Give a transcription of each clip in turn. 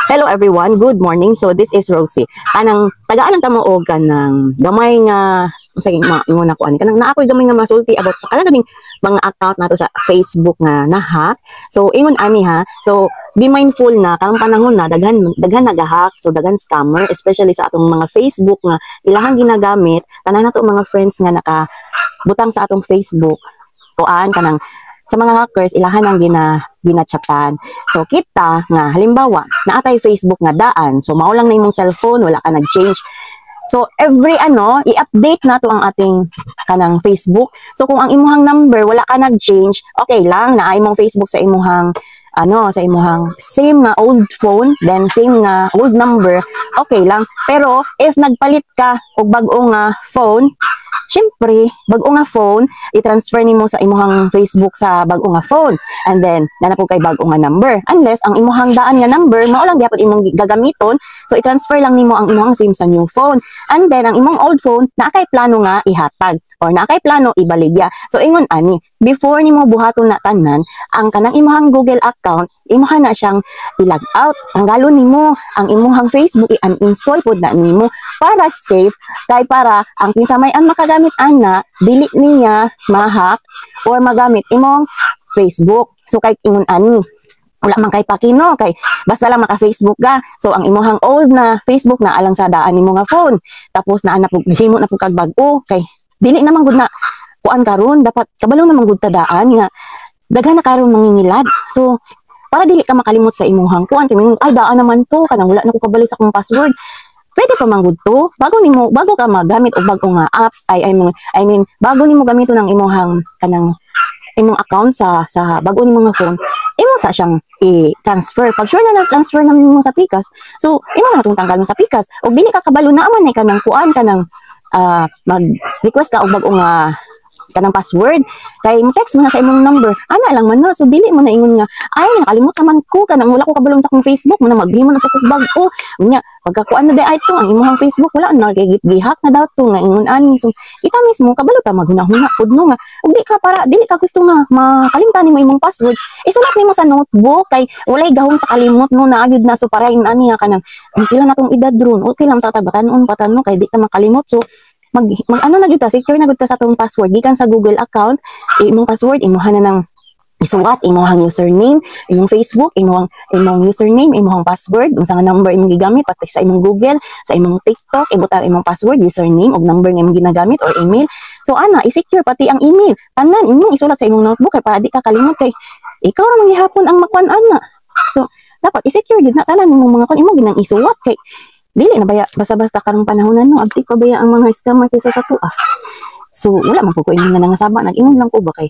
Hello everyone, good morning. So this is Rosie. Kanang tagaan lang tamo og kanang gamay nga unsay ingon ako ani kanang naakoy gamay nga masulti about sa kanang kaming mga account nato sa Facebook nga na-hack. So ingon ani ha. So be mindful na karong panahon na daghan nagahack, so daghan scammer especially sa atong mga Facebook nga ilahang ginagamit tanan nato mga friends nga nakabutang sa atong Facebook. Kuan kanang sa mga hackers ilahan ang ginachatan. So kita nga halimbawa naatay Facebook nga daan, so mao lang na imong cellphone, wala ka nag-change. So every i-update nato ang ating kanang Facebook. So kung ang imuhang number wala ka nag-change, okay lang na imong Facebook sa imuhang sa imuhang same nga old phone, then same nga old number, okay lang. Pero if nagpalit ka og bag-o nga phone, syempre, bag-o nga phone, i-transfer nimo sa imuhang Facebook sa bag-o nga phone. And then, nanapog kay bag-o nga number. Unless, ang imuhang daan nga number, mao lang gyapon imong gagamiton. So, i-transfer lang nimo ang imuhang SIM sa new phone. And then, ang imong old phone, naakay plano nga ihatag. Or naakay plano ibaligya. So, ingon ani, before nimo buhaton na tanan, ang kanang imuhang Google account, imuha na siyang i-log out. Tanggalon nimo ang imuhang Facebook, i-uninstall pod na nimo para safe, kay para ang kinsa may ang makagamit ana, dili niya ma-hack or magamit imong Facebook. So kay ingon ani, wala man kay pakino kay basta lang maka-Facebook ka. So ang imuhang old na Facebook na alang sa daan nimo nga phone. Tapos naa na pug himo na pug kag bag-o kay dili naman gud na kuan karon, dapat kabalo naman gud ta daan nga daghan na karon mangingilad. So para dili ka makalimot sa imuhang kuan kay ay daan naman to kanang wala na ko kabalo sa akong password. Pwede pa manggod to bago ka magamit og bag-o nga apps, I mean bago nimo gamiton ang imuhang kanang imong account sa bag-o nimo nga phone, imo sa siyang i-transfer. Pag sure na transfer na nimo sa Pikas, so imo na tong tanggalon sa Pikas. Og dili ka kabalo na man ay kanang kuan kanang mag-request ka og bag-o nga kanang password kay text mo na sa imong number ana lang man na, so dili mo na ingon nga ay nakalimot naman ko kanang wala ko kabalong sa akong Facebook mo na maghimo na to kog bag-o unya pagkakuan na day ito ang imong Facebook wala na kay gihack na daw to nga ingon ani. So ita mismo kabalo ta maghuna-huna pud no nga ug dili ka gusto nga makalimtan nimo imong password, isulat nimo sa notebook kay walay gahom sa kalimot no naagid na. So parahin ani nga kanang pila na tong edad ron, okay lang tatabatan-on patano kay di ka makalimot. So mag na gyud ta, secure na gyud ta sa atong password gikan sa Google account. Imong password imuha na ng isuwat, imong username, imong Facebook, imong username, imong password, unsa nga number imong gigamit pati sa imong Google, sa imong TikTok, ibutang imong password, username ug number nga imong ginagamit or email. So ana, i-secure pati ang email. Tanan imong isulat sa imong notebook kay para di ka kalimot kay ikaw ra man gihapon ang makuan ana. So dapat i-secure gyud na tanan imong mga kon imong ginang isuwat kay dili na baya basta-basta karong panahonan no abtik pa baya ang mga scammer kaysa sa tuwa. So wala man ko ingon nga nangasaba, nag-ingon lang ko ba kay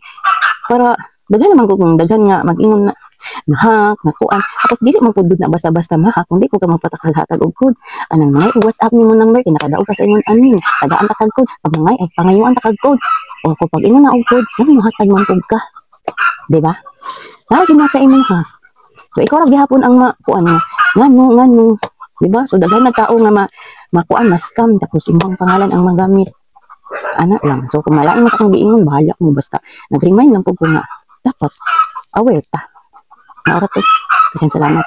para daghan naman ko kung daghan nga mag-ingon na hack na kuan. Tapos dili man pud na basta-basta ma-hack kundi ko ka magpatakal-hatag og code. Anang mga WhatsApp nimo number kinakadaog ka sa imong admin. Tagaan ta kag code. Pag mga ay pangayuan ta kag code. O ko pag ingon na og code, mo hatag man pud ka. Di ba? Lagi na sa imong ha. So ikaw ra gihapon ang kuan ngano. Diba? So daghan na tao nga makuan scam tapos imong pangalan ang magamit. Ana lang. So kung malain mo sa akong giingon, bahala mo basta. Nag-remind lang po ko nga dapat aware ta. Maorat to. Salamat.